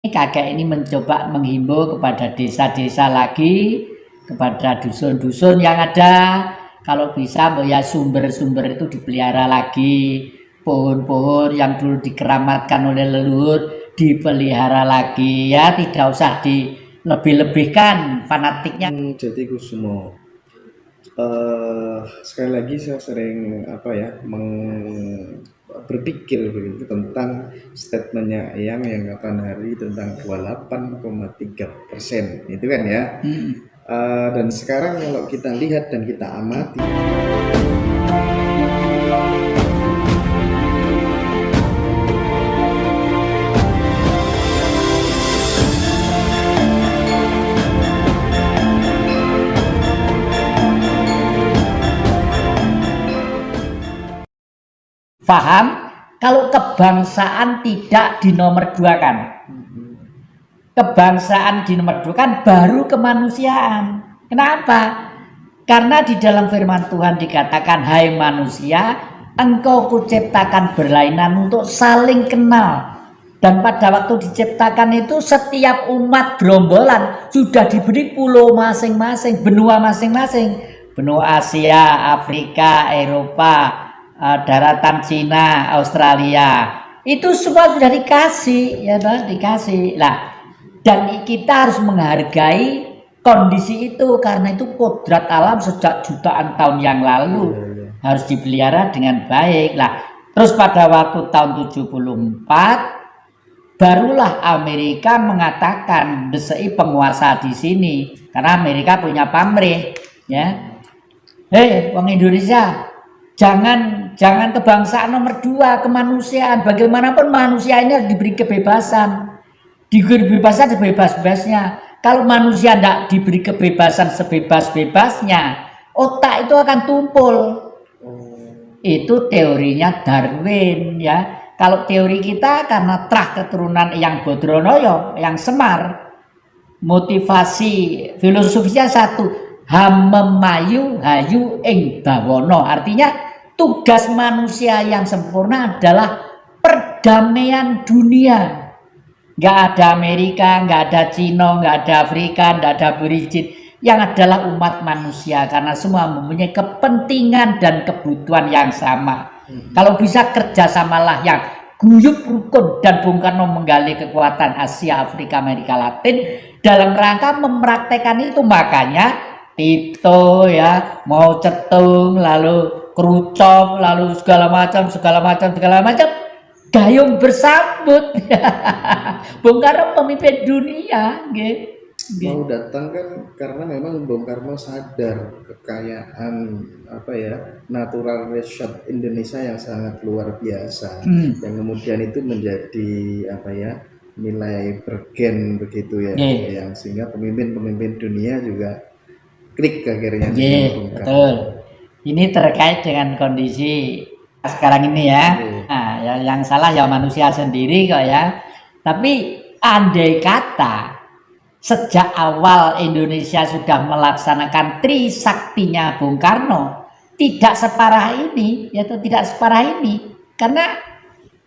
Kakek ini mencoba menghimbau kepada desa-desa lagi, kepada dusun-dusun yang ada, kalau bisa ya sumber-sumber itu dipelihara lagi, pohon-pohon yang dulu dikeramatkan oleh leluhur dipelihara lagi, ya tidak usah dilebih-lebihkan fanatiknya. Jadi Kusumo, sekali lagi saya sering berpikir begitu tentang statementnya yang kapan hari tentang 28,3% itu kan ya. Dan sekarang kalau kita lihat dan kita amati, paham kalau kebangsaan tidak dinomorduakan. Kebangsaan dinomorduakan baru kemanusiaan. Kenapa? Karena di dalam firman Tuhan dikatakan, hai manusia, engkau kuciptakan berlainan untuk saling kenal. Dan pada waktu diciptakan itu setiap umat gerombolan sudah diberi pulau masing-masing, benua masing-masing. Benua Asia, Afrika, Eropa, daratan Cina, Australia. Itu semua sudah dikasih, ya dikasih. Lah, dan kita harus menghargai kondisi itu karena itu kodrat alam sejak jutaan tahun yang lalu harus dipelihara dengan baik. Lah, terus pada waktu tahun 74 barulah Amerika mengatakan desai penguasa di sini karena Amerika punya pamrih, ya. Hei, wong Indonesia, jangan kebangsaan nomor 2, kemanusiaan. Bagaimanapun manusia ini harus diberi kebebasan. Diberi kebebasan sebebas-bebasnya. Kalau manusia tidak diberi kebebasan sebebas-bebasnya, otak itu akan tumpul. Itu teorinya Darwin, ya. Kalau teori kita karena trah keturunan yang Bodronoyo, yang Semar, motivasi filosofisnya satu, hamemayu hayu ing bawono. Artinya tugas manusia yang sempurna adalah perdamaian dunia. Nggak ada Amerika, nggak ada Cina, nggak ada Afrika, nggak ada Aborigin. Yang adalah umat manusia karena semua mempunyai kepentingan dan kebutuhan yang sama. Kalau bisa kerjasamalah yang guyup rukun, dan Bung Karno menggali kekuatan Asia, Afrika, Amerika Latin dalam rangka mempraktekkan itu. Makanya Tito ya mau cetung, lalu kerucok, lalu segala macam gayung bersambut. Bung Karno pemimpin dunia, mau datang kan karena memang Bung Karno sadar kekayaan natural resource Indonesia yang sangat luar biasa, yang kemudian itu menjadi nilai bergen begitu ya, yang sehingga pemimpin dunia juga klik akhirnya. Betul. Ini terkait dengan kondisi sekarang ini ya. Nah, yang salah ya manusia sendiri kok ya. Tapi andai kata sejak awal Indonesia sudah melaksanakan Trisaktinya Bung Karno, tidak separah ini, yaitu tidak separah ini. Karena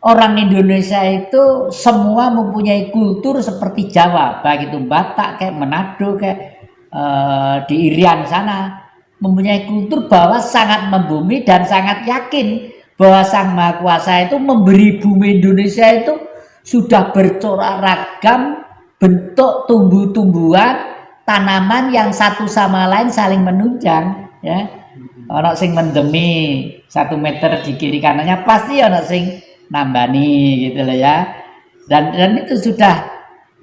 orang Indonesia itu semua mempunyai kultur seperti Jawa, baik itu Batak kayak Manado kayak di Irian sana, mempunyai kultur bahwa sangat membumi dan sangat yakin bahwa Sang Maha Kuasa itu memberi bumi Indonesia itu sudah bercorak ragam bentuk tumbuh-tumbuhan, tanaman yang satu sama lain saling menunjang, ya. Ono sing mendemi 1 meter di kiri kanannya, pasti ono sing nambani gitu loh ya. Dan itu sudah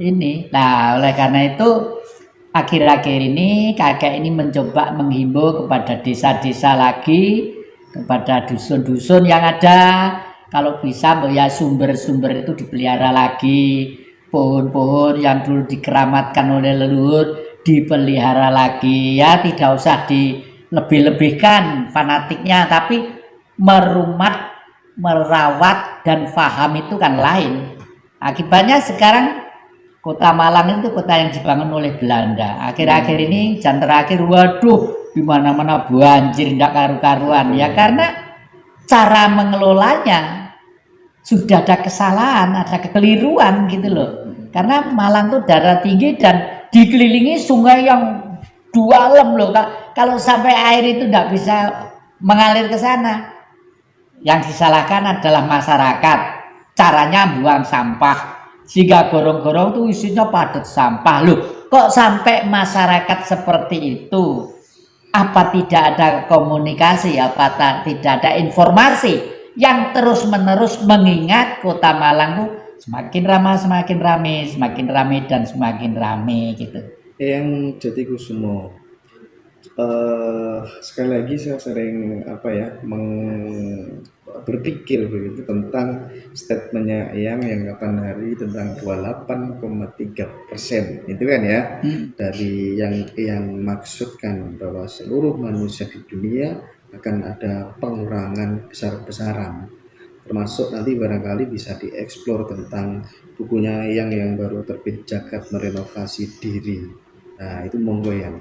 ini. Nah, oleh karena itu akhir-akhir ini kakek ini mencoba menghimbau kepada desa-desa lagi, kepada dusun-dusun yang ada, kalau bisa ya sumber-sumber itu dipelihara lagi, pohon-pohon yang dulu dikeramatkan oleh leluhur dipelihara lagi, ya tidak usah dilebih-lebihkan fanatiknya, tapi merumat, merawat dan paham itu kan lain. Akibatnya sekarang Kota Malang itu kota yang dibangun oleh Belanda. Akhir-akhir ini, dan terakhir, waduh, di mana-mana banjir, tidak karu-karuan. Ya karena cara mengelolanya sudah ada kesalahan, ada kekeliruan gitu loh. Karena Malang tuh daerah tinggi dan dikelilingi sungai yang dalam loh. Kalau sampai air itu tidak bisa mengalir ke sana, yang disalahkan adalah masyarakat. Caranya buang sampah, sehingga gorong-gorong tuh isinya padat sampah loh. Kok sampai masyarakat seperti itu? Apa tidak ada komunikasi? Apa tidak ada informasi yang terus-menerus mengingat Kota Malang tuh semakin ramai, semakin ramai, semakin ramai dan semakin ramai gitu. Yang Jatikusumo, sekali lagi saya sering berpikir begitu tentang statementnya yang kapan hari tentang 28,3% itu kan ya, dari yang maksudkan bahwa seluruh manusia di dunia akan ada pengurangan besar-besaran, termasuk nanti barangkali bisa dieksplor tentang bukunya yang baru terbit, Jagat Merenovasi Diri. Nah itu monggo yang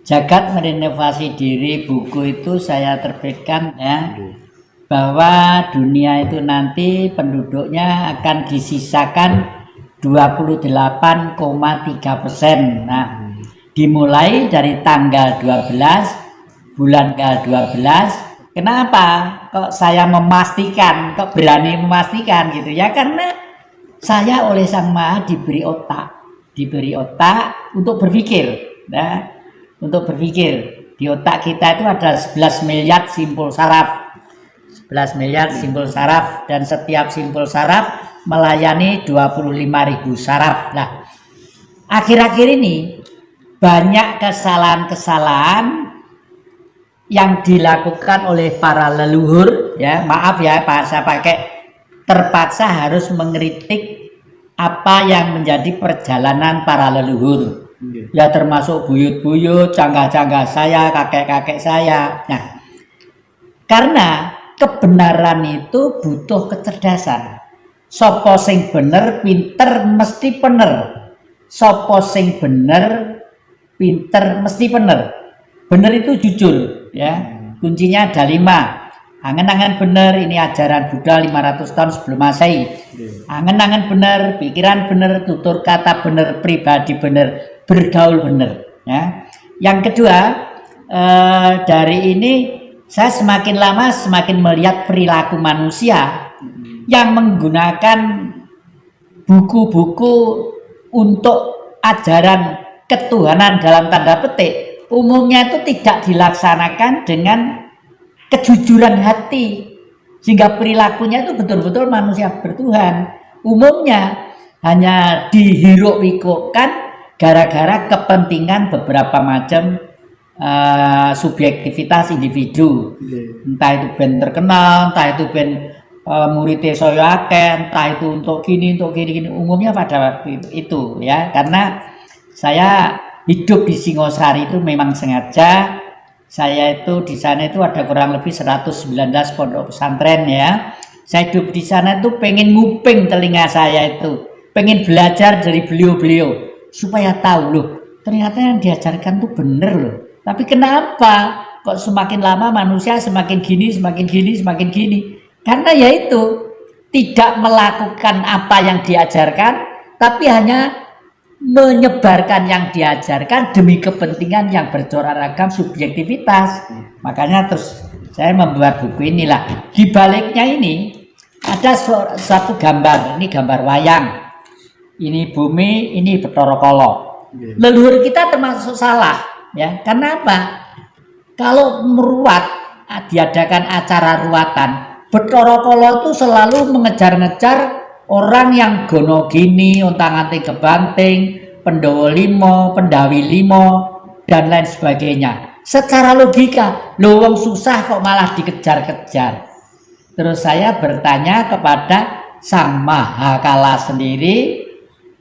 Jagat Merenovasi Diri, buku itu saya terbitkan ya, bahwa dunia itu nanti penduduknya akan disisakan 28,3%. Nah, dimulai dari tanggal 12 bulan ke-12. Kenapa kok saya memastikan, kok berani memastikan gitu ya? Karena saya oleh Sang Maha diberi otak untuk berpikir, nah, untuk berpikir. Di otak kita itu ada 11 miliar simpul saraf. 11 miliar simpul saraf, dan setiap simpul saraf melayani 25.000 saraf. Nah, akhir-akhir ini banyak kesalahan-kesalahan yang dilakukan oleh para leluhur ya. Maaf ya Pak, saya terpaksa harus mengkritik apa yang menjadi perjalanan para leluhur. Ya termasuk buyut-buyut, canggah-canggah saya, kakek-kakek saya. Nah, karena kebenaran itu butuh kecerdasan. Sopo sing bener pinter mesti bener. Sopo sing bener pinter mesti bener. Bener itu jujur ya. Kuncinya ada 5. Angen-angen bener, ini ajaran Buddha 500 tahun sebelum Masehi. Angen-angen bener, pikiran bener, tutur kata bener, pribadi bener, bergaul bener ya. Yang kedua, dari ini saya semakin lama semakin melihat perilaku manusia yang menggunakan buku-buku untuk ajaran ketuhanan dalam tanda petik, umumnya itu tidak dilaksanakan dengan kejujuran hati, sehingga perilakunya itu betul-betul manusia bertuhan. Umumnya hanya dihiruk-pikukkan gara-gara kepentingan beberapa macam subjektivitas individu, entah itu ben terkenal, entah itu ben muridnya saya akeh, entah itu untuk gini, umumnya pada waktu itu ya. Karena saya hidup di Singosari itu memang sengaja. Saya itu di sana itu ada kurang lebih 119 pondok pesantren ya. Saya hidup di sana itu pengen nguping telinga saya itu, pengen belajar dari beliau-beliau supaya tahu loh, ternyata yang diajarkan tuh bener loh. Tapi kenapa kok semakin lama manusia semakin gini? Karena yaitu tidak melakukan apa yang diajarkan, tapi hanya menyebarkan yang diajarkan demi kepentingan yang bercorak ragam subjektivitas. Makanya terus saya membuat buku inilah. Di baliknya ini ada satu gambar, ini gambar wayang. Ini bumi, ini Bathara Kala. Leluhur kita termasuk salah. Ya, karena apa? Kalau meruat, diadakan acara ruatan, Bathara Kala itu selalu mengejar-ngejar orang yang gono gini, untang-anting kebanting, Pandhawa 5, Pandawi 5, dan lain sebagainya. Secara logika, loh wong susah kok malah dikejar-kejar. Terus saya bertanya kepada Sang Maha Kala sendiri,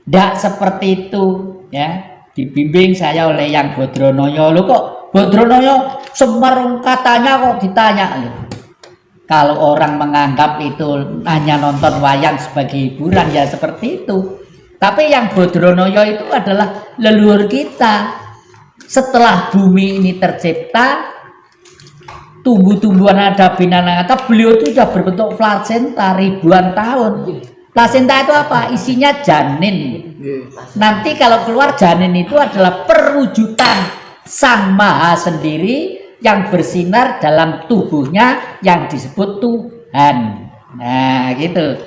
tidak seperti itu ya. Dibimbing saya oleh Yang Bodronoyo. Loh kok Bodronoyo Semar katanya kok ditanya loh. Kalau orang menganggap itu hanya nonton wayang sebagai hiburan ya seperti itu. Tapi Yang Bodronoyo itu adalah leluhur kita. Setelah bumi ini tercipta, tumbuh-tumbuhan ada binatang, beliau itu sudah berbentuk plasenta ribuan tahun. Plasenta itu apa? Isinya janin. Nanti kalau keluar janin itu adalah perwujudan Sang Maha sendiri yang bersinar dalam tubuhnya yang disebut Tuhan. Nah, gitu.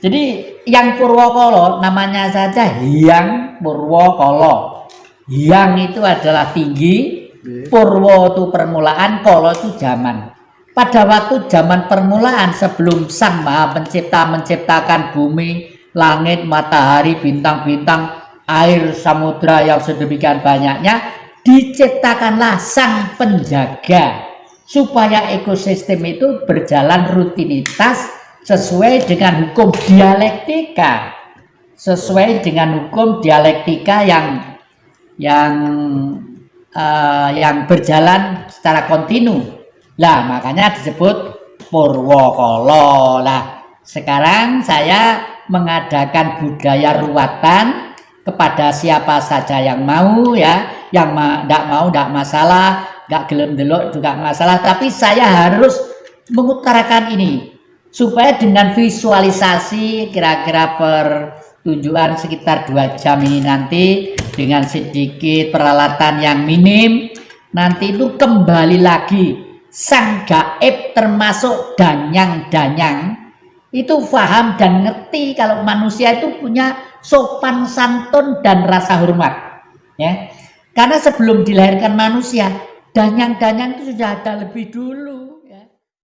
Jadi yang Purwokala namanya saja Hyang Purwokala. Hyang itu adalah tinggi, Purwo itu permulaan, Kala itu zaman. Pada waktu zaman permulaan sebelum Sang Maha Pencipta menciptakan bumi, langit, matahari, bintang-bintang, air, samudra yang sedemikian banyaknya, diciptakanlah Sang Penjaga supaya ekosistem itu berjalan rutinitas sesuai dengan hukum dialektika. Sesuai dengan hukum dialektika yang berjalan secara kontinu. Lah, makanya disebut Purwokala. Lah, sekarang saya mengadakan budaya ruwatan kepada siapa saja yang mau ya, yang tidak mau tidak masalah, nggak gelem delok juga masalah, tapi saya harus mengutarakan ini supaya dengan visualisasi kira-kira pertunjukan sekitar 2 jam ini nanti dengan sedikit peralatan yang minim, nanti itu kembali lagi sang gaib termasuk danyang-danyang itu paham dan ngerti kalau manusia itu punya sopan santun dan rasa hormat, ya. Karena sebelum dilahirkan manusia, danyang-danyang itu sudah ada lebih dulu.